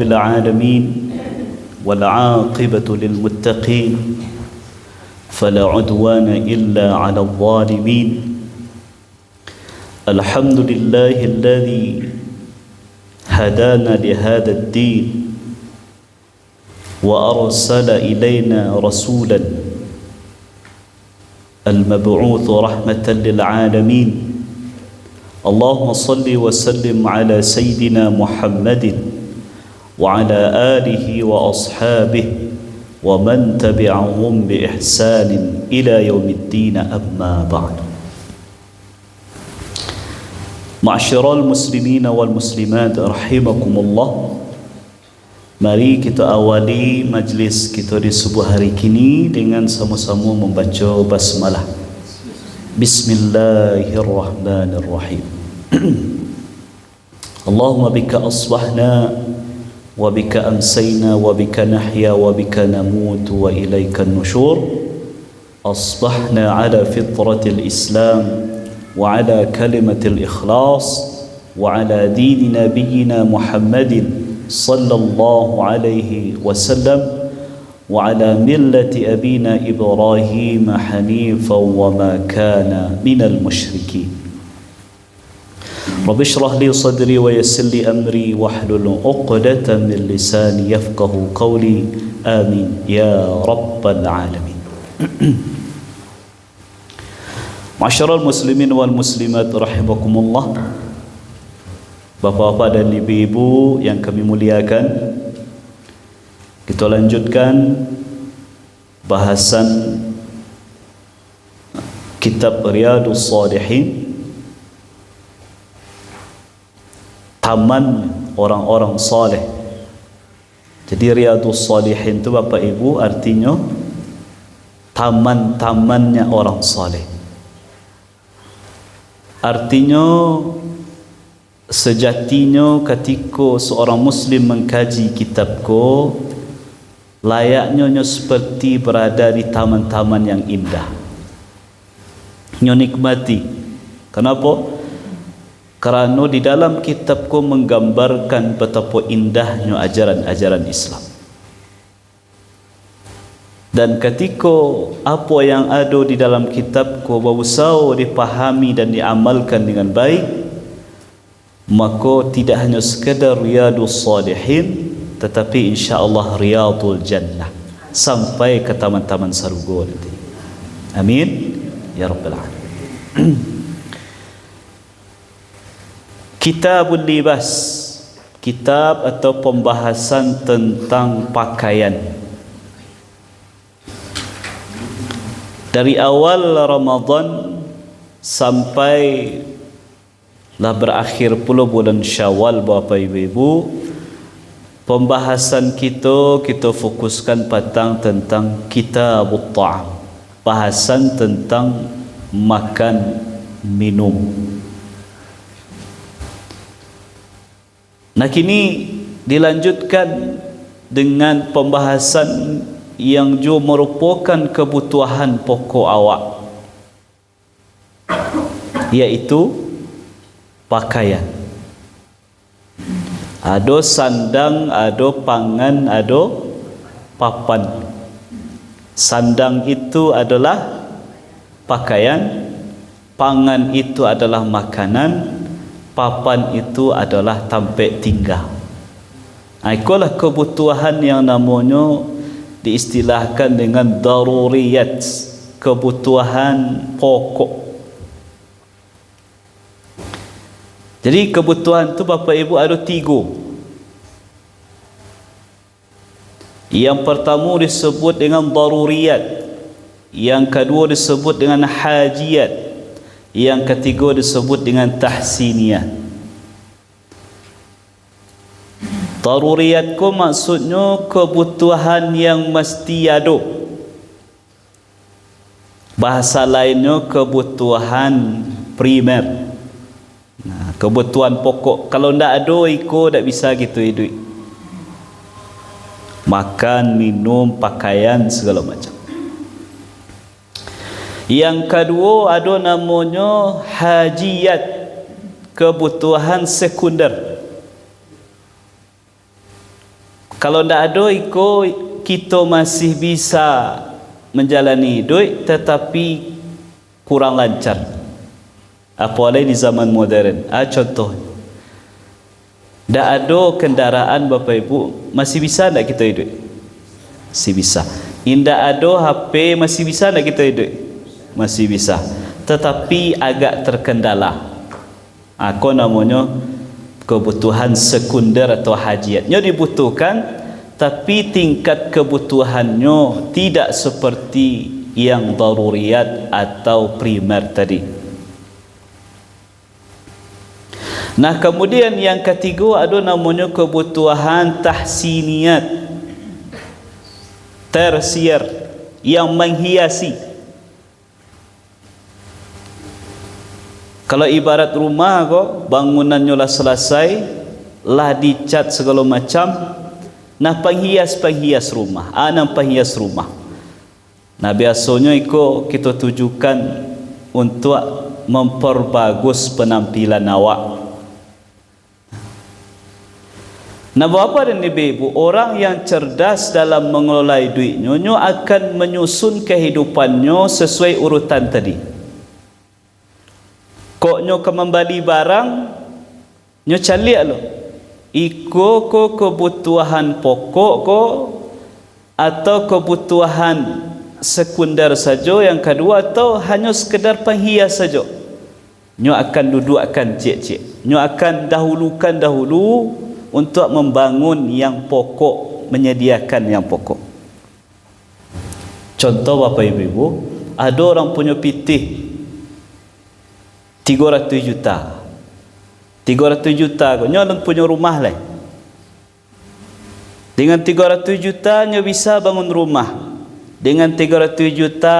رب العالمين والعاقبة للمتقين فلا عدوان إلا على الظالمين الحمد لله الذي هدانا لهذا الدين وأرسل إلينا رسولا المبعوث رحمة للعالمين اللهم صل وسلم على سيدنا محمد وعلى آله وأصحابه ومن تبعهم بإحسان إلى يوم الدين أما بعد معشر المسلمين والمسلمات رحمكم الله. Mari kita awali majlis kita di subuh hari kini dengan sama-sama membaca basmalah. Bismillahirrahmanirrahim. Allahumma bika asbahna wa bika amsayna wa bika nahya wa bika namut wa ilaika an-nushur. Asbahna ala fitratil Islam wa ala kalimatil ikhlas wa ala dini nabiyyina Muhammadin صلى الله عليه وسلم وعلى ملة أبينا إبراهيم حنيفا وما كان من المشركين رب اشرح لي صدري ويسر لي أمري واحلل عقدة من لساني يفقه قولي آمين يا رب العالمين. معاشر المسلمين والمسلمات رحمكم الله. Bapa-bapa dan ibu-ibu yang kami muliakan, kita lanjutkan bahasan kitab Riyadhus Shalihin, taman orang-orang saleh. Jadi Riyadhus Shalihin itu Bapak Ibu artinya taman-tamannya orang saleh. Artinya sejatinya ketika seorang muslim mengkaji kitabku, layaknya seperti berada di taman-taman yang indah. Nyo nikmati. Kenapa? Kerana di dalam kitabku menggambarkan betapa indahnya ajaran-ajaran Islam. Dan ketika apa yang ada di dalam kitabku berusaha dipahami dan diamalkan dengan baik, maka tidak hanya sekadar Riyadhus Shalihin, tetapi insya-Allah Riyadhul Jannah, sampai ke taman-taman surga nanti. Amin ya rabbal alamin. Kitabul Libas, kitab atau pembahasan tentang pakaian. Dari awal Ramadan sampai lah berakhir pula bulan Syawal, Bapak Ibu, pembahasan kita fokuskan tentang kitabut ta'am, bahasan tentang makan minum. Nah kini dilanjutkan dengan pembahasan yang juga merupakan kebutuhan pokok awak, yaitu pakaian. Ada sandang, ada pangan, ada papan. Sandang itu adalah pakaian, pangan itu adalah makanan, papan itu adalah tempat tinggal. Itulah kebutuhan yang namanya diistilahkan dengan daruriyat, kebutuhan pokok. Jadi kebutuhan tu Bapak Ibu ada 3. Yang pertama disebut dengan daruriyat, yang kedua disebut dengan hajiyat, yang ketiga disebut dengan tahsiniyat. Daruriyat ku maksudnya kebutuhan yang mesti ada. Bahasa lainnya kebutuhan primer. Nah, kebutuhan pokok. Kalau ndak ada iko tak bisa gitu hidup. Makan, minum, pakaian segala macam. Yang kedua ada namanya hajiyat, kebutuhan sekunder. Kalau ndak ada kita masih bisa menjalani hidup tetapi kurang lancar. Apalagi di zaman modern. Contoh, ndak ada kendaraan Bapak Ibu, masih bisa ndak kita hidup? Masih bisa. Indak ada HP, masih bisa ndak kita hidup? Masih bisa. Tetapi agak terkendala. Aku namanya kebutuhan sekunder atau hajiatnya dibutuhkan, tapi tingkat kebutuhannya tidak seperti yang daruriyat atau primer tadi. Nah, kemudian yang ketiga ada namanya kebutuhan tahsiniyat, tersier, yang menghiasi. Kalau ibarat rumah kok, bangunannya lah selesai, lah dicat segala macam, nah penghias rumah, penghias rumah. Nah biasanya kita tujukan untuk memperbagus penampilan awak. Nah Bapak dan Ibu, orang yang cerdas dalam mengelola duitnya akan menyusun kehidupannya sesuai urutan tadi. Kok nyo kembali barang nyo calik lo iko ko kebutuhan pokok ko atau kebutuhan sekunder saja, yang kedua atau hanya sekedar penghias saja. Nyo akan duduk akan cek nyo akan dahulu untuk membangun yang pokok, menyediakan yang pokok. Contoh Bapak Ibu, ada orang punya pitih 300 juta. 300 juta nyo punya rumah lah. Dengan 300 juta nyo bisa bangun rumah. Dengan 300 juta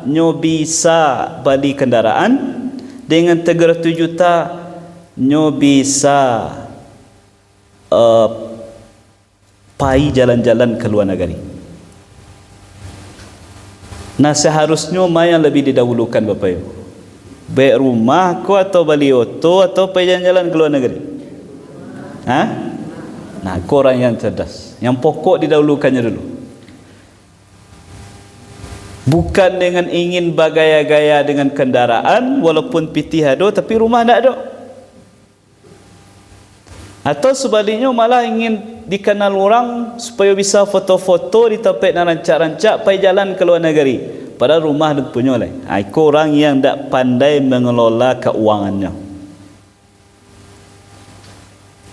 nyo bisa beli kendaraan. Dengan 300 juta nyo bisa pai jalan-jalan ke luar negeri. Nah seharusnya mana yang lebih didahulukan Bapak Ibu? Baik rumah ko atau beli oto atau pergi jalan-jalan ke luar negeri? Nah, kau orang yang cerdas. Yang pokok didahulukannya dulu. Bukan dengan ingin bergaya-gaya dengan kendaraan, walaupun pitih ada tapi rumah tak ada. Atau sebaliknya malah ingin dikenal orang supaya bisa foto-foto di tempat dan rancak-rancak pergi jalan ke luar negeri. Padahal rumah dia punya lah. Itu orang yang tak pandai mengelola keuangannya.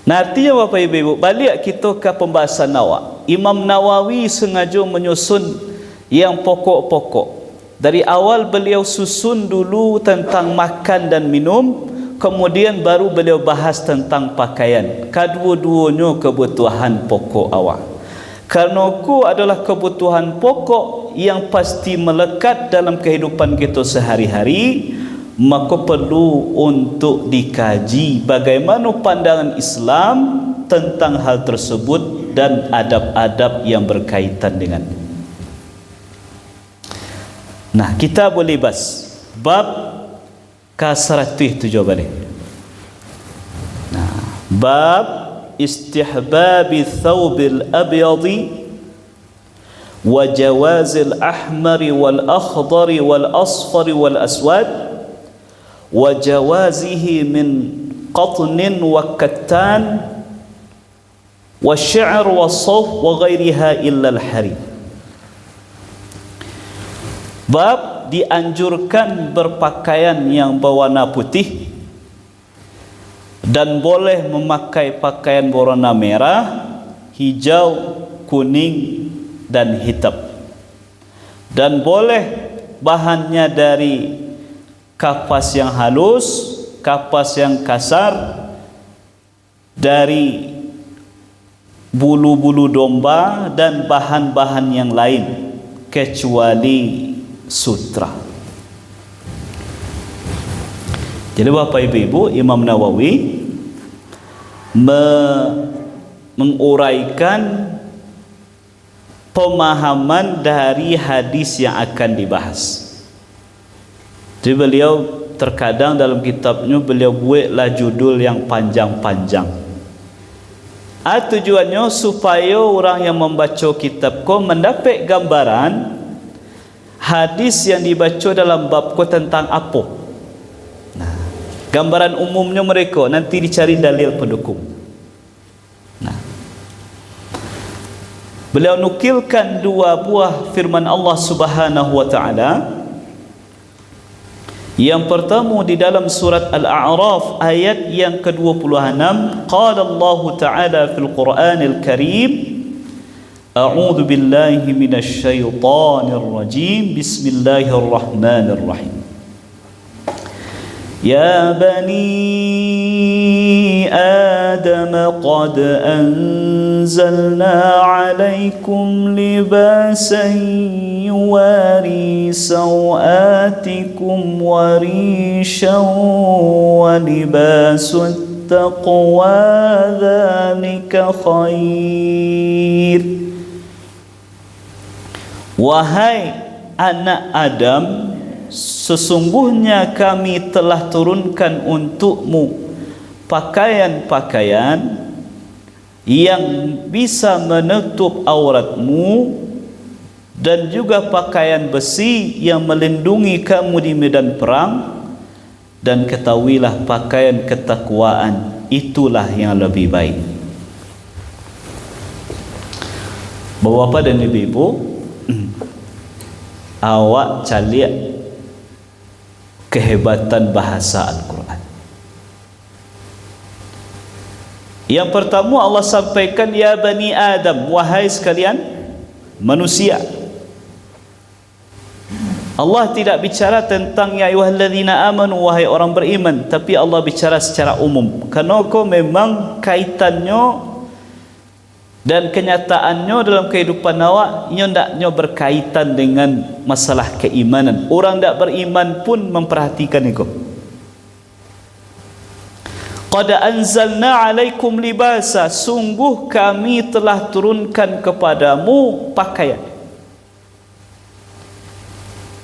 Nah artinya Bapak Ibu, balik kita ke pembahasan awak. Imam Nawawi sengaja menyusun yang pokok-pokok. Dari awal beliau susun dulu tentang makan dan minum, kemudian baru beliau bahas tentang pakaian. Kedua-duanya kebutuhan pokok awak. Karena ku adalah kebutuhan pokok yang pasti melekat dalam kehidupan kita sehari-hari, maka perlu untuk dikaji bagaimana pandangan Islam tentang hal tersebut dan adab-adab yang berkaitan dengan. Nah, kita boleh bahas bab ke-107 balik. Nah, bab استحباب الثوب الأبيض وجواز الأحمر والأخضر والأصفر والأسود وجوازه من قطن وكتان والشعر والصوف وغيرها إلا الحرير. Bab dianjurkan berpakaian yang berwarna putih dan boleh memakai pakaian berwarna merah, hijau, kuning dan hitam. Dan boleh bahannya dari kapas yang halus, kapas yang kasar, dari bulu-bulu domba dan bahan-bahan yang lain kecuali sutra. Jadi Bapak Ibu, Imam Nawawi menguraikan pemahaman dari hadis yang akan dibahas. Jadi beliau terkadang dalam kitabnya beliau buatlah judul yang panjang-panjang. Tujuannya supaya orang yang membaca kitab ko mendapat gambaran hadis yang dibaca dalam bab ko tentang apa. Nah, gambaran umumnya mereka nanti dicari dalil pendukung. Nah, beliau nukilkan dua buah firman Allah Subhanahu wa taala. Yang pertama di dalam surat Al-A'raf ayat yang ke-26, qala Allah Ta'ala fil Qur'anil Karim, a'udzu billahi minasy syaithanir rajim, bismillahirrahmanirrahim. Ya bani Adam qad anzalna 'alaikum libasan yuwari sawatikum wa rishan wa libasut taqwa dzalika khair. Wahai anak Adam, sesungguhnya kami telah turunkan untukmu pakaian-pakaian yang bisa menutup auratmu dan juga pakaian besi yang melindungi kamu di medan perang, dan ketahuilah pakaian ketakwaan itulah yang lebih baik. Bapak-bapak dan ibu-ibu, awak caliak kehebatan bahasa Al-Quran. Yang pertama Allah sampaikan, ya bani Adam, wahai sekalian manusia. Allah tidak bicara tentang ya ayyuhalladzina amanu, wahai orang beriman, tapi Allah bicara secara umum. Karena memang kaitannya dan kenyataannya dalam kehidupan awak ndaknya berkaitan dengan masalah keimanan. Orang tak beriman pun memperhatikan itu. Qad anzalna 'alaikum libasa, sungguh kami telah turunkan kepadamu pakaian.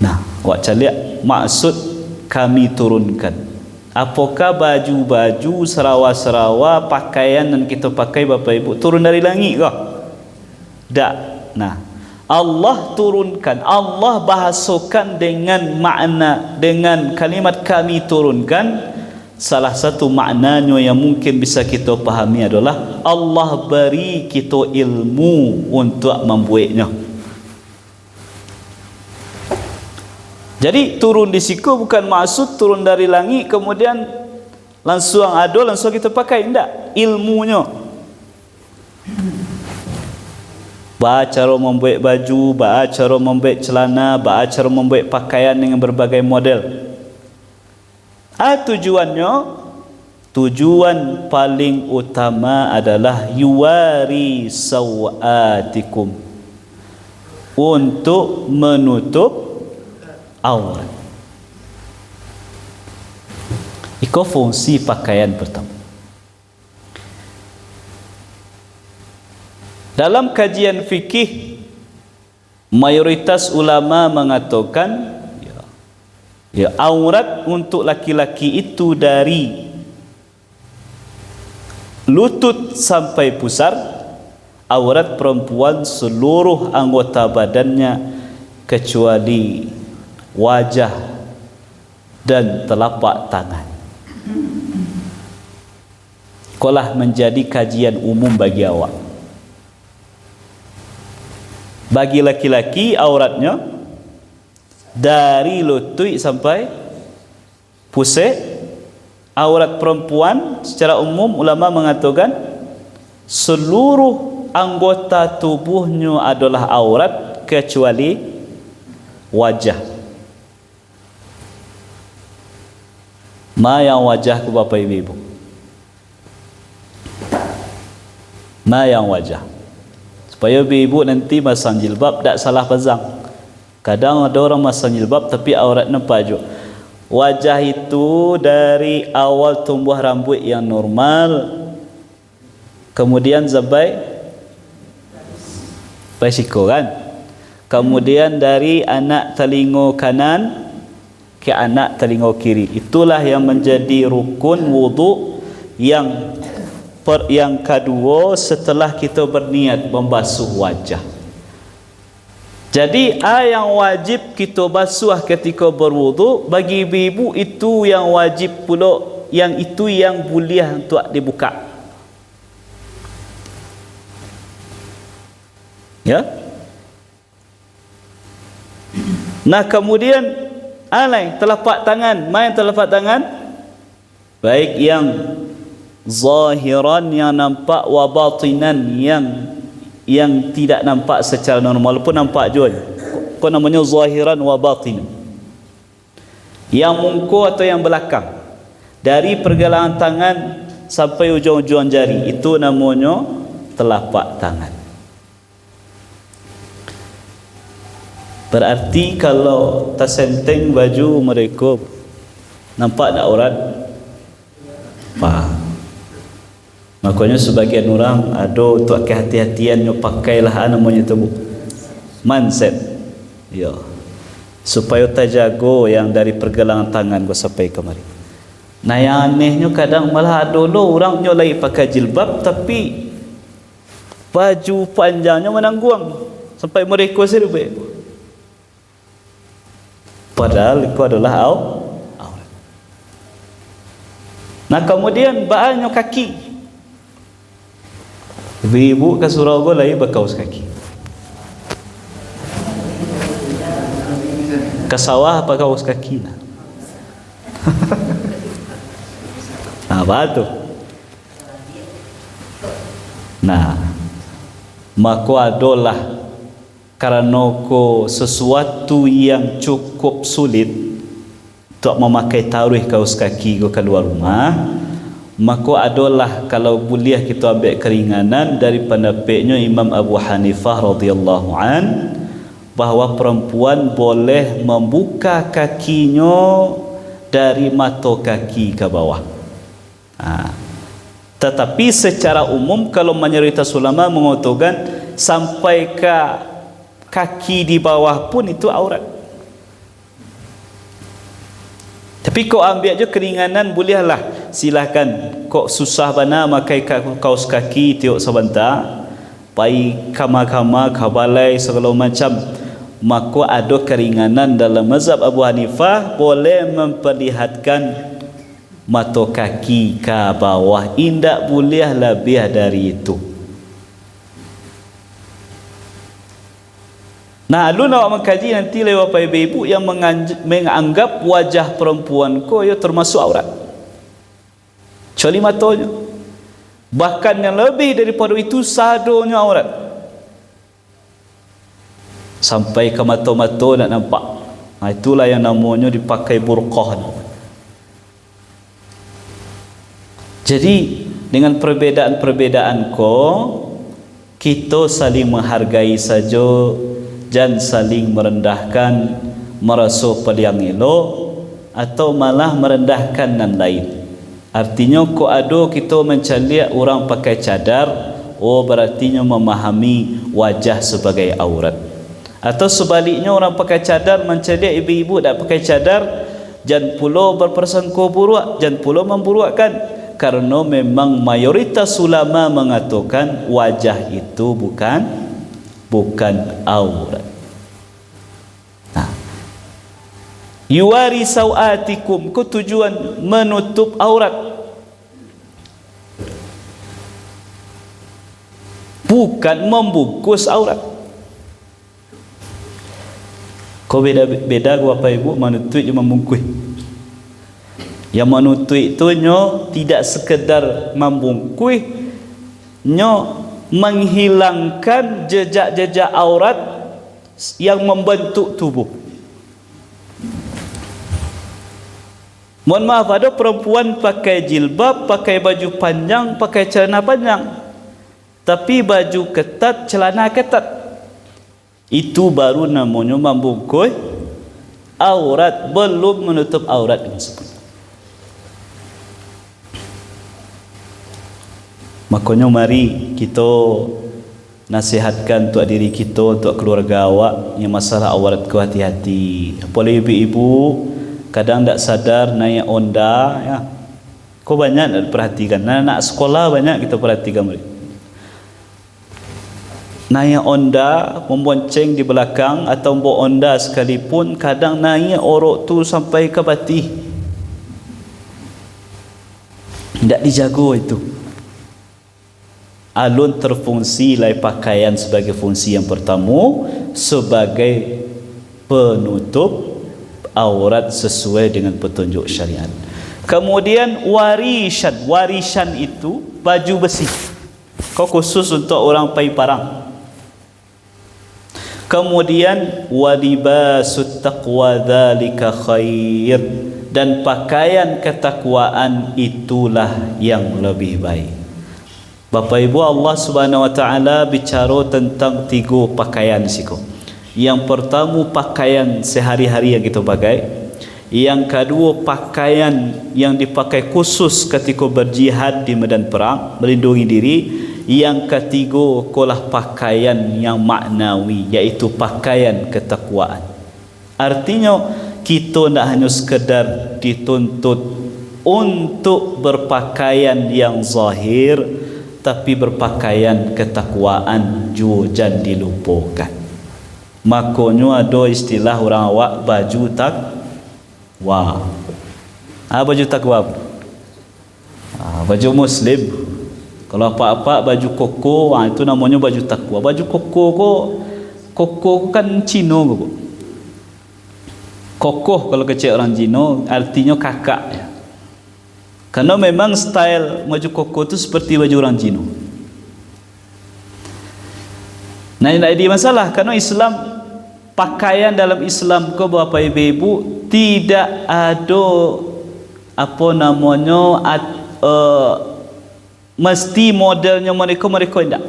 Nah, awak caliak maksud kami turunkan. Apakah baju-baju, serawa-serawa, pakaian yang kita pakai Bapak Ibu turun dari langit ke? Tak. Nah, Allah turunkan, Allah bahasakan dengan makna, dengan kalimat kami turunkan. Salah satu maknanya yang mungkin bisa kita pahami adalah Allah beri kita ilmu untuk membuatnya. Jadi turun di siku bukan maksud turun dari langit kemudian langsung ada langsung kita pakai, tidak. Ilmunya, cara membuat baju, cara membuat celana, cara membuat pakaian dengan berbagai model. Tujuan paling utama adalah yuwari sawatikum, untuk menutup aurat. Itu fungsi pakaian pertama. Dalam kajian fikih, mayoritas ulama mengatakan ya, aurat untuk laki-laki itu dari lutut sampai pusar, aurat perempuan seluruh anggota badannya kecuali wajah dan telapak tangan. Kolah menjadi kajian umum bagi awak. Bagi laki-laki auratnya dari lutut sampai pusat. Aurat perempuan secara umum ulama mengatakan seluruh anggota tubuhnya adalah aurat kecuali wajah. Ma yang wajah ke Bapak Ibu? Ma yang wajah? Supaya ibu nanti masang jilbab tak salah pasang. Kadang ada orang masang jilbab tapi aurat nampak je. Wajah itu dari awal tumbuh rambut yang normal, kemudian sampai siku kan, kemudian dari anak telinga kanan ke anak telinga kiri. Itulah yang menjadi rukun wudu yang yang kedua setelah kita berniat membasuh wajah. Jadi yang wajib kita basuh ketika berwuduk, bagi ibu-ibu itu yang wajib pula, yang itu yang boleh untuk dibuka. Ya. Nah kemudian alai telapak tangan, main telapak tangan, baik yang zahiran yang nampak wa batinan yang tidak nampak secara normal pun nampak juga. Kau namanya zahiran wa batinan. Yang muka atau yang belakang, dari pergelangan tangan sampai ujung-ujung jari, itu namanya telapak tangan. Berarti kalau tersenteng baju mereka, nampak tak aurat? Faham. Makanya sebagian orang ada untuk kehati-hatian yang pakailah namanya tu manset. Ya. Supaya terjaga yang dari pergelangan tangan gua sampai kemari. Nah yang anehnya kadang malah ada orangnya lagi pakai jilbab tapi baju panjangnya menangguang sampai mereka serba. Padahal itu adalah aurat. Nah kemudian bahannya kaki. Ibu ke Surabaya lagi berkaus kaki. Ke sawah apa kaus kaki? Apa tu? Nah, maka adalah karena sesuatu yang cukup sulit untuk memakai taruh kaus kaki ke keluar rumah, maka adalah kalau boleh kita ambil keringanan dari pendapatnya Imam Abu Hanifah radhiyallahu an, bahawa perempuan boleh membuka kakinya dari mata kaki ke bawah. Tetapi secara umum kalau mayoritas ulama mengatakan sampai ke kaki di bawah pun itu aurat. Tapi kau ambil je keringanan, bolehlah, silahkan. Kok susah bana makai kaus kaki tiok sebentar, pai kama-kama kabalai segala macam, maka ada keringanan dalam mazhab Abu Hanifah, boleh memperlihatkan mata kaki ke bawah, indak boleh lebih dari itu. Nah, lu nak mengkaji nanti lewat ibu-ibu yang menganggap wajah perempuan ko ya termasuk aurat. Kecuali matanya. Bahkan yang lebih daripada itu sadonya aurat. Sampai ke mata-mata nak nampak. Nah, itulah yang namanya dipakai burqah. Jadi dengan perbedaan-perbedaan ko, kita saling menghargai saja, jangan saling merendahkan, merasa paling elok atau malah merendahkan yang lain. Artinya kok ada kita mencaliak orang pakai cadar, oh berartinya memahami wajah sebagai aurat. Atau sebaliknya orang pakai cadar mencaliak ibu-ibu tak pakai cadar, jangan pula berprasangka buruk, jangan pula memburukkan, karena memang mayoritas ulama mengatakan wajah itu bukan aurat. Nah, yuwari sawatikum, ku tujuan menutup aurat, bukan membungkus aurat. Kau beda gua apa ibu menutup je membungkus. Yang menutup itu nyo tidak sekedar membungkus, nyo menghilangkan jejak-jejak aurat yang membentuk tubuh. Mohon maaf, ada perempuan pakai jilbab, pakai baju panjang, pakai celana panjang, tapi baju ketat, celana ketat, itu baru namanya membungkus aurat, belum menutup aurat yang sempurna. Makanya mari kita nasihatkan untuk diri kita, untuk keluarga awak yang masalah aurat ku, hati-hati. Apalagi ibu-ibu kadang tak sadar naik onda ya. Kau banyak nak perhatikan. Anak sekolah banyak kita perhatikan mereka. Naik onda, membonceng di belakang atau bawa onda sekalipun, kadang naik orok tu sampai ke bati. Tidak dijaga itu. Alun terfungsi lai pakaian sebagai fungsi yang pertama, sebagai penutup aurat sesuai dengan petunjuk syariat. Kemudian warisan itu baju besi. Kau khusus untuk orang pai parang. Kemudian walibasut taqwa dzalika khair, dan pakaian ketakwaan itulah yang lebih baik. Bapak Ibu, Allah Subhanahu wa taala bicara tentang 3 pakaian siko. Yang pertama pakaian sehari-hari yang kita pakai. Yang kedua pakaian yang dipakai khusus ketika berjihad di medan perang, melindungi diri. Yang ketiga kolah pakaian yang maknawi, iaitu pakaian ketakwaan. Artinya kita tidak hanya sekadar dituntut untuk berpakaian yang zahir, tapi berpakaian ketakwaan juga jangan dilupakan. Makanya ada istilah orang awak baju takwa. Baju takwa, baju muslim. Kalau apa-apa baju koko, itu namanya baju takwa. Baju koko kan Cina kok. Kokoh kalau kecil orang Cina artinya kakak ya. Karena memang style baju koko itu seperti baju orang Cina. Nah, ini ada masalah karena Islam, pakaian dalam Islam ke Bapak Ibu tidak ada apa namanya mesti modelnya mereka tidak.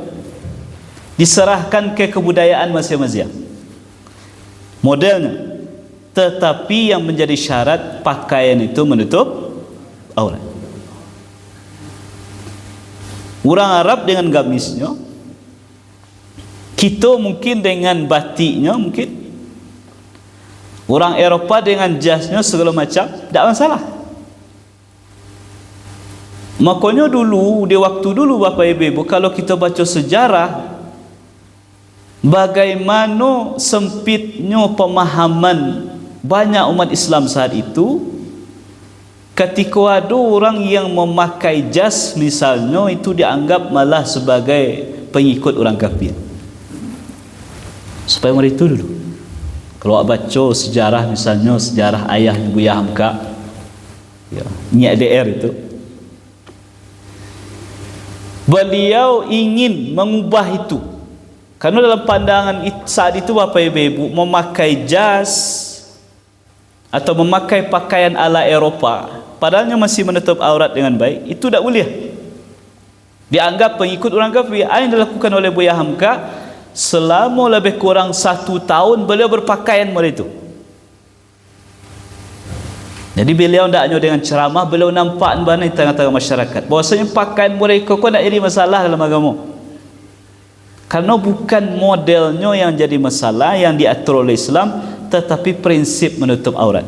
Diserahkan ke kebudayaan masing-masing modelnya, tetapi yang menjadi syarat pakaian itu menutup aurat. Orang Arab dengan gamisnya, kita mungkin dengan batiknya, mungkin orang Eropah dengan jasnya segala macam, tidak masalah. Makanya dulu, di waktu dulu Bapak Ibu, kalau kita baca sejarah bagaimana sempitnya pemahaman banyak umat Islam saat itu, ketika ada orang yang memakai jas misalnya, itu dianggap malah sebagai pengikut orang kafir. Supaya mereka itu dulu, kalau baca sejarah misalnya sejarah ayah Buya Hamka ya, Nyak DR itu, beliau ingin mengubah itu. Karena dalam pandangan saat itu Bapak Ibu, memakai jas atau memakai pakaian ala Eropah padahalnya masih menutup aurat dengan baik, itu tidak boleh. Dianggap pengikut orang kafir. Apa yang dilakukan oleh Buya Hamka selama lebih kurang 1 tahun, beliau berpakaian seperti itu. Jadi beliau tidak hanya dengan ceramah, beliau nampak di tengah-tengah masyarakat bahwasanya pakaian mereka kok tidak jadi masalah dalam agama. Karena bukan modelnya yang jadi masalah yang diatur oleh Islam, tetapi prinsip menutup aurat.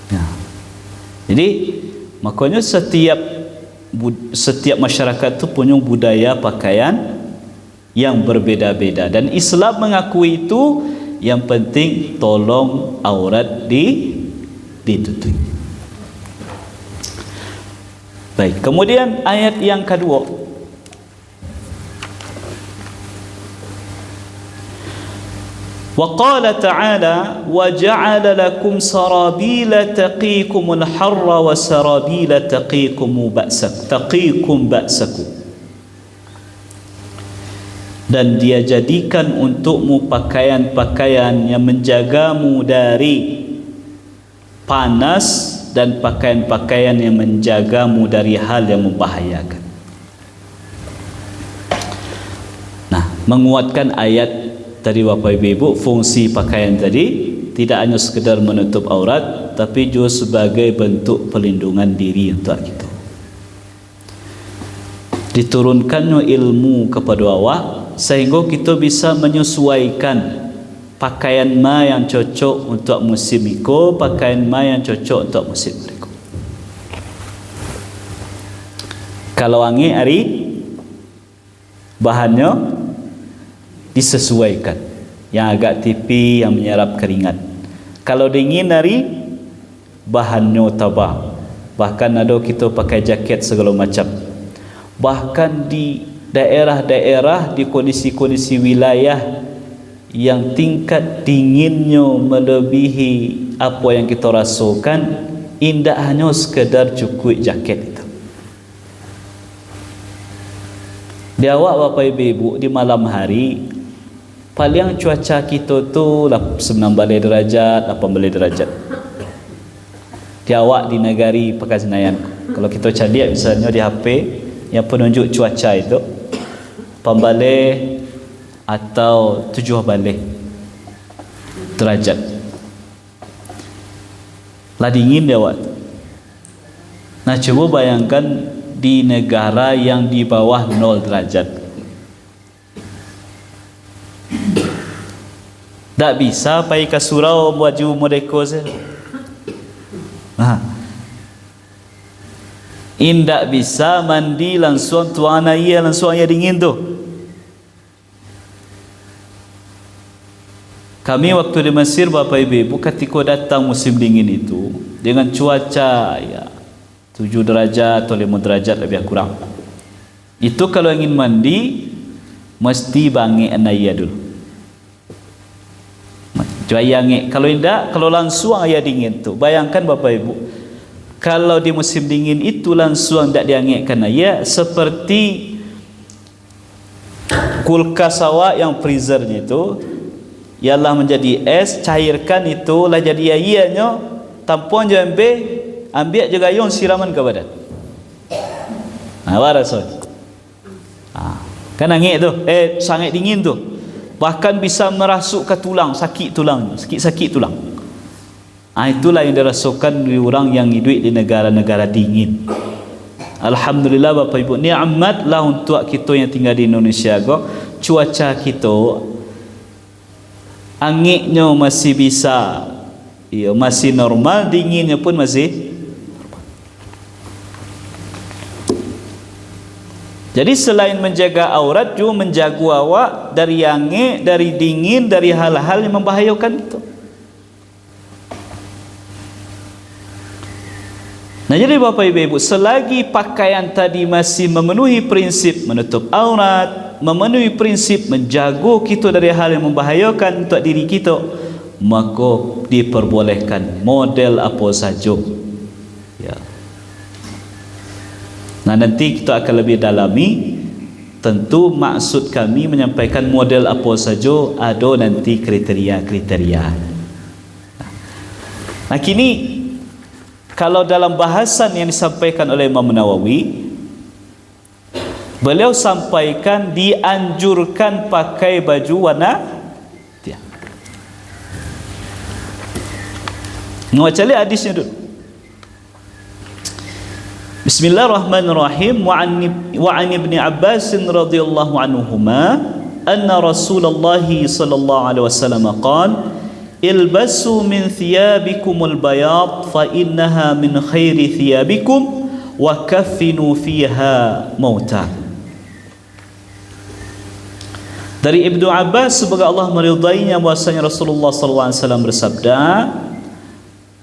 Ya. Jadi makanya setiap masyarakat itu punya budaya pakaian yang berbeda-beda, dan Islam mengakui itu. Yang penting tolong aurat ditutupi. Baik, kemudian ayat yang kedua, wa qala ta'ala wa ja'ala lakum sarabila taqikumul harra wa sarabila taqikum ba'sakum, dan dia jadikan untukmu pakaian-pakaian yang menjagamu dari panas dan pakaian-pakaian yang menjagamu dari hal yang membahayakan. Nah, menguatkan ayat tadi Bapak Ibu, fungsi pakaian tadi tidak hanya sekedar menutup aurat, tapi juga sebagai bentuk pelindungan diri untuk kita. Diturunkannya ilmu kepada awak sehingga kita bisa menyesuaikan pakaian ma yang cocok untuk musim iko, pakaian ma yang cocok untuk musim berikut. Kalau angin hari bahannya disesuaikan, yang agak tipis, yang menyerap keringat. Kalau dingin hari bahannya tabah, bahkan ada kita pakai jaket segala macam. Bahkan di daerah-daerah, di kondisi-kondisi wilayah yang tingkat dinginnya melebihi apa yang kita rasakan, indah hanya sekedar cukup jaket itu. Di awak bapak ibu, di malam hari paling cuaca kita tu 19 derajat, 18 derajat. Di awak di negari Pekan kalau kita cari misalnya di HP yang penunjuk cuaca itu 18 atau 17 derajat lah dingin dia awak. Nah coba bayangkan di negara yang di bawah 0 derajat, tak bisa pergi ke surau baju modeko saja. Indak bisa mandi langsung tuan air langsung air dingin tu. Kami waktu di Mesir bapak ibu ketika datang musim dingin itu dengan cuaca ya 7 derajat atau 5 derajat lebih kurang, itu kalau ingin mandi mesti bangi air dulu. Cuayange kalau indak, kalau langsung air dingin tu, bayangkan bapak ibu kalau di musim dingin itu langsung tak diangitkan air, seperti kulkas awak yang freezernya itu ialah menjadi es, cairkan itu lah jadi airnya, tampon je ambil je gayung siraman ke badan. Apa rasa? Kan angin tu, sangat dingin tu, bahkan bisa merasuk ke tulang, sakit tulang, sakit tulang. Itulah yang dirasakan di orang yang hidup di negara-negara dingin. Alhamdulillah bapak ibu, nikmatlah untuk kita yang tinggal di Indonesia cuaca kita anginnya masih bisa, ya masih normal, dinginnya pun masih. Jadi selain menjaga aurat juga menjaga awak dari angin, dari dingin, dari hal-hal yang membahayakan itu. Nah jadi bapak ibu, selagi pakaian tadi masih memenuhi prinsip menutup aurat, memenuhi prinsip menjaga kita dari hal yang membahayakan untuk diri kita, maka diperbolehkan model apa saja. Ya. Nah nanti kita akan lebih dalami. Tentu maksud kami menyampaikan model apa saja, ada nanti kriteria-kriteria. Nah kini kalau dalam bahasan yang disampaikan oleh Imam Nawawi, beliau sampaikan dianjurkan pakai baju warna dia. Membaca hadisnya dulu. Bismillahirrahmanirrahim. Wa an Ibni Abbas radhiyallahu anhuma anna Rasulullah sallallahu alaihi wasallam qala ilbasu min thiyabikumul bayad fa innaha min khairi thiyabikum wa kaffinu fiha mauta. Dari Ibnu Abbas semoga Allah meridainya bahwasanya Rasulullah sallallahu alaihi wasallam bersabda,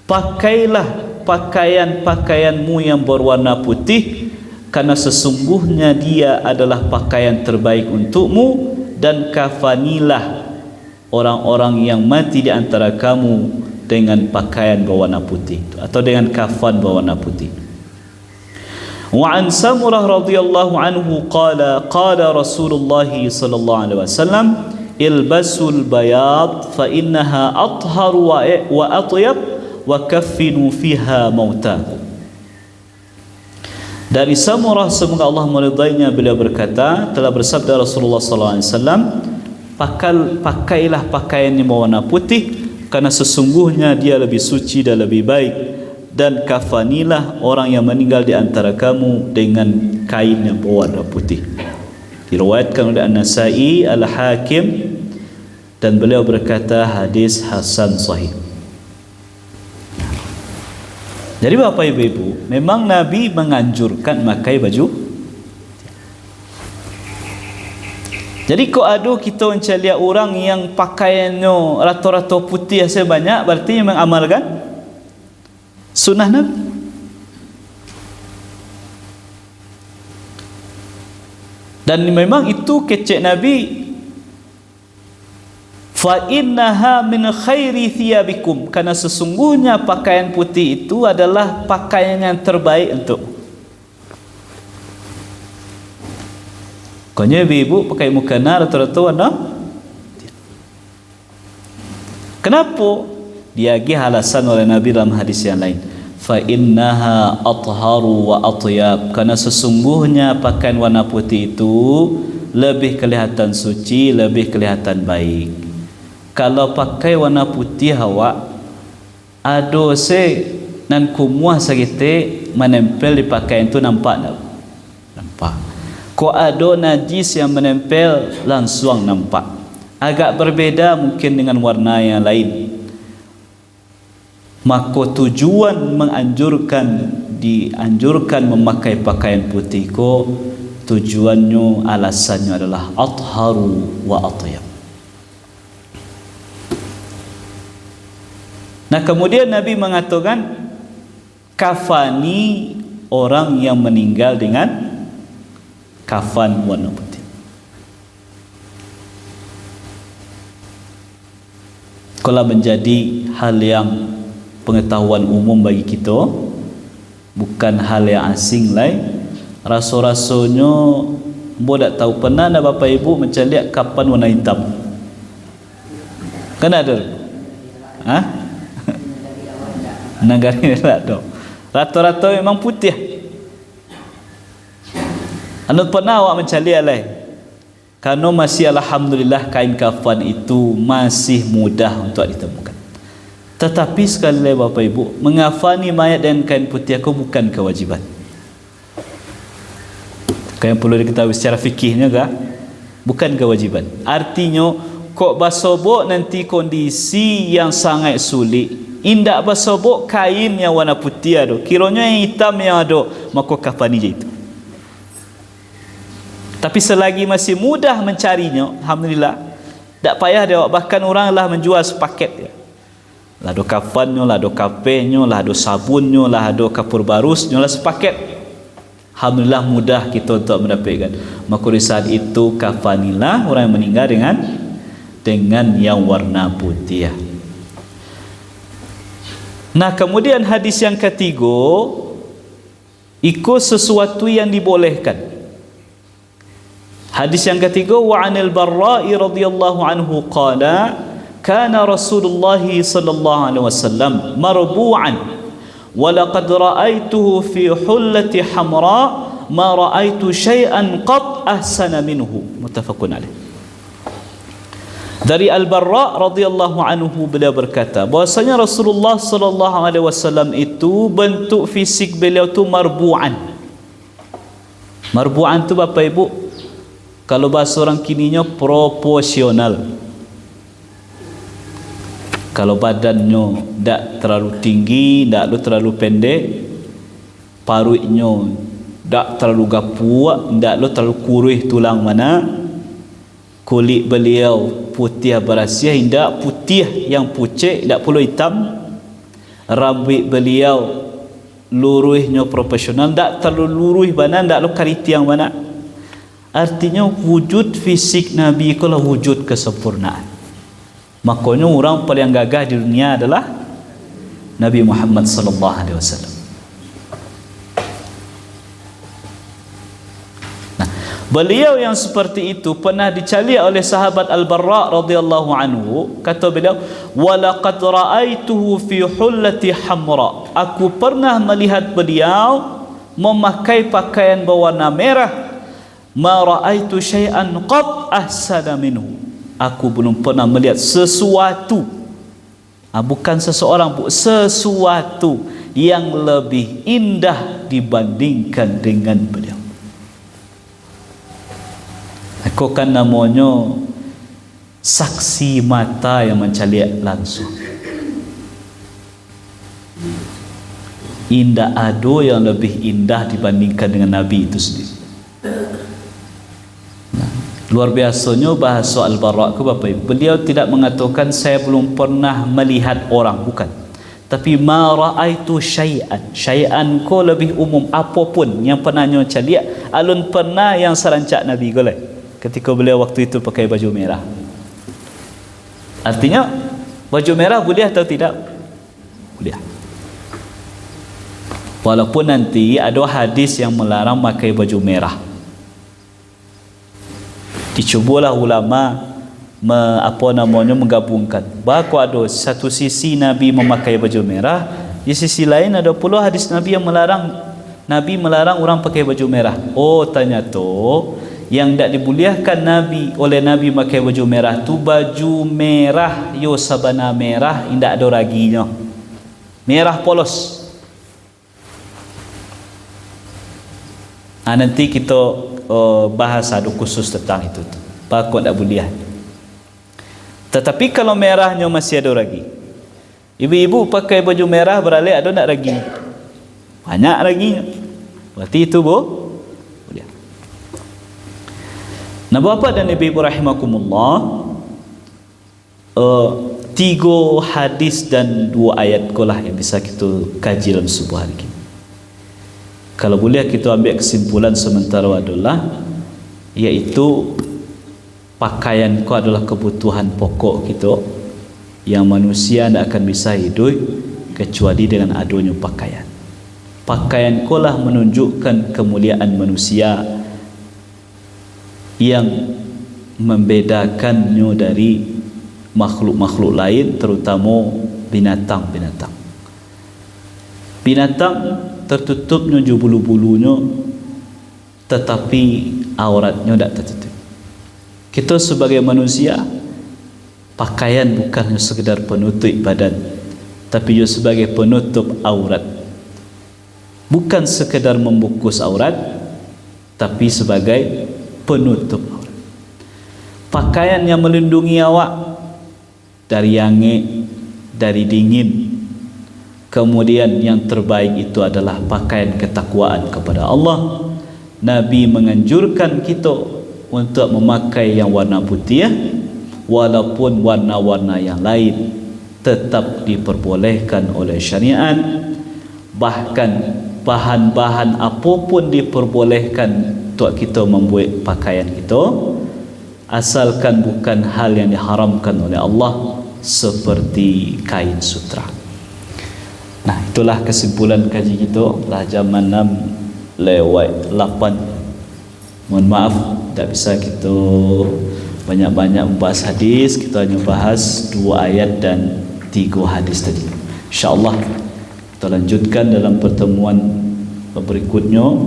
pakailah pakaian-pakaianmu yang berwarna putih, karena sesungguhnya dia adalah pakaian terbaik untukmu, dan kafanilah orang-orang yang mati di antara kamu dengan pakaian berwarna putih atau dengan kafan berwarna putih. Wa an Samurah radhiyallahu anhu qala qala Rasulullah sallallahu alaihi wasallam ilbasul bayad fa innaha athhar wa atyab wa kaffinu fiha mautakum. Dari Samurah semoga Allah meridainya, beliau berkata, telah bersabda Rasulullah sallallahu alaihi wasallam, pakailah pakaian yang berwarna putih, karena sesungguhnya dia lebih suci dan lebih baik, dan kafanilah orang yang meninggal di antara kamu dengan kain yang berwarna putih. Diriwayatkan oleh An-Nasa'i, Al-Hakim dan beliau berkata hadis hasan sahih. Jadi Bapak Ibu, memang Nabi menganjurkan memakai baju. Jadi kok ada kita mencari orang yang pakaiannya rata-rata putih sebanyak, berarti memang amalkan sunnah Nabi. Dan memang itu kecek Nabi. Fa innaha min khairi thiyabikum, karena sesungguhnya pakaian putih itu adalah pakaian yang terbaik untuk. Konya ibu pakai mukena rata-rata warna. Kenapa? Dia bagi alasan oleh Nabi dalam hadis yang lain. Fa innaha atharu wa atyab, karena sesungguhnya pakaian warna putih itu lebih kelihatan suci, lebih kelihatan baik. Kalau pakai warna putih awak ado se nan kumuah sagite menempel di pakaian itu, nampak tak? Nampak. Kok ado najis yang menempel langsung nampak. Agak berbeza mungkin dengan warna yang lain. Maka tujuan dianjurkan memakai pakaian putih ko, tujuannya alasannya adalah atharu wa atyab. Nah, kemudian Nabi mengatakan kafani orang yang meninggal dengan kafan warna putih. Kalau menjadi hal yang pengetahuan umum bagi kita, bukan hal yang asing lain. Rasa-rasanya bo tak tahu, pernah ada Bapak Ibu mencari kapan warna hitam? Kan ada? Hah? Negara tak tahu. Rata-rata memang putih. Anu pernah awak mencari alai? Karena masih alhamdulillah kain kafan itu masih mudah untuk ditemukan. Tetapi sekali lagi Bapak Ibu, mengafani mayat dengan kain putih aku bukan kewajiban. Yang perlu diketahui secara fikihnya kah? Bukan kewajiban. Artinya kok basobok nanti kondisi yang sangat sulit, indak basobok kain yang warna putih ada, kiranya yang hitam yang ada, maka kafani je itu. Tapi selagi masih mudah mencarinya, alhamdulillah, tak payah dia. Bahkan orang lah menjual sepaket ya. Lah ada kafannya, lah ada kafenya, lah ada sabunnya, lah ada kapur barusnya, lah sepaket. Alhamdulillah mudah kita untuk mendapatkan. Maka di saat itu kafanilah orang yang meninggal dengan yang warna putih ya. Nah, kemudian hadis yang ketiga, ikut sesuatu yang dibolehkan. Hadis yang ketiga, wa 'anil Barra'i radhiyallahu anhu qala kana Rasulullah sallallahu alaihi wasallam marbu'an wa laqad ra'aituhu fi hullati hamra ma ra'aitu syai'an qat ahsana minhu, muttafaqun alaih. Dari Al-Barra radhiyallahu anhu beliau berkata bahwasanya Rasulullah sallallahu alaihi wasallam itu bentuk fisik beliau tu marbu'an. Marbu'an tu Bapak Ibu, kalau bahasa orang kininya proporsional. Kalau badannya tak terlalu tinggi, tak terlalu pendek, paruhnya tak terlalu gapuak, tak terlalu kurus tulang mana, kulit beliau putih berasiah, tidak putih yang pucet, tak perlu hitam, rambut beliau lurusnya proporsional, tak terlalu lurus mana, tak terlalu keriting mana. Artinya wujud fisik Nabi itulah wujud kesempurnaan. Makanya orang paling gagah di dunia adalah Nabi Muhammad sallallahu alaihi wasallam. Nah, beliau yang seperti itu pernah dicari oleh sahabat Al-Barra radhiyallahu anhu, kata beliau, "Wa laqad ra'aituhu fi hullati hamra." Aku pernah melihat beliau memakai pakaian berwarna merah. Ma ra'aitu syai'an qat ahsana minhu. Aku belum pernah melihat sesuatu, bukan seseorang, sesuatu yang lebih indah dibandingkan dengan beliau. Aku kan namanya saksi mata yang mencaliak langsung. Indah ada yang lebih indah dibandingkan dengan Nabi itu sendiri. Luar biasanya bahasa Al-Bara' ke Bapak Ibu. Beliau tidak mengatakan saya belum pernah melihat orang, bukan. Tapi ma ra'aitu syai'an. Syai'an ko lebih umum, apapun yang pernah nyoca lihat. Alun pernah yang serancak Nabi golek ketika beliau waktu itu pakai baju merah. Artinya baju merah boleh atau tidak? Boleh. Walaupun nanti ada hadis yang melarang pakai baju merah. Dicubalah ulama menggabungkan. Bahawa ada satu sisi Nabi memakai baju merah, di sisi lain ada pula hadis Nabi yang melarang orang pakai baju merah. Oh, ternyata yang tak dibolehkan oleh Nabi pakai baju merah tu baju merah yo sabana merah, indak ada raginya. Merah polos. Nanti kita bahas ada khusus tentang itu. Pakot tak boleh. Tetapi kalau merahnya masih ada ragi, ibu-ibu pakai baju merah beralih ada tak ragi? Banyak raginya. Berarti itu boleh. Nah, Bapak dan Ibu rahimakumullah, 3 hadis dan 2 ayat kolah yang bisa kita kaji dalam sebuah hari ini. Kalau boleh kita ambil kesimpulan sementara adalah, iaitu pakaian itu adalah kebutuhan pokok kita, yang manusia tidak akan bisa hidup kecuali dengan adanya pakaian. Pakaian itu lah menunjukkan kemuliaan manusia yang membedakannya dari makhluk-makhluk lain, terutama binatang-binatang. Binatang tertutupnya bulu-bulunya, tetapi auratnya tidak tertutup. Kita sebagai manusia, pakaian bukan sekedar penutup badan, tapi juga sebagai penutup aurat. Bukan sekedar membungkus aurat, tapi sebagai penutup aurat. Pakaian yang melindungi awak dari angin, dari dingin. Kemudian yang terbaik itu adalah pakaian ketakwaan kepada Allah. Nabi menganjurkan kita untuk memakai yang warna putih, walaupun warna-warna yang lain tetap diperbolehkan oleh syariat. Bahkan bahan-bahan apapun diperbolehkan untuk kita membuat pakaian kita, asalkan bukan hal yang diharamkan oleh Allah seperti kain sutra. Nah, itulah kesimpulan kaji kita. Lah jam 6:08. Mohon maaf tak bisa kita banyak-banyak membahas hadis. Kita hanya bahas 2 ayat dan 3 hadis tadi. InsyaAllah kita lanjutkan dalam pertemuan berikutnya.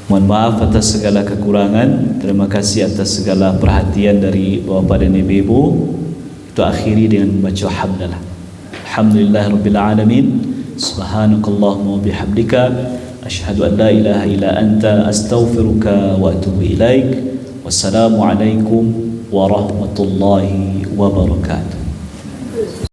Mohon maaf atas segala kekurangan. Terima kasih atas segala perhatian dari bapa dan ibu. Kita akhiri dengan membaca hamdalah. Alhamdulillahirabbil alamin. Subhanakallahumma wa bihamdika asyhadu an la ilaha illa anta astaghfiruka wa atubu ilaik. Wassalamu alaikum warahmatullahi wabarakatuh.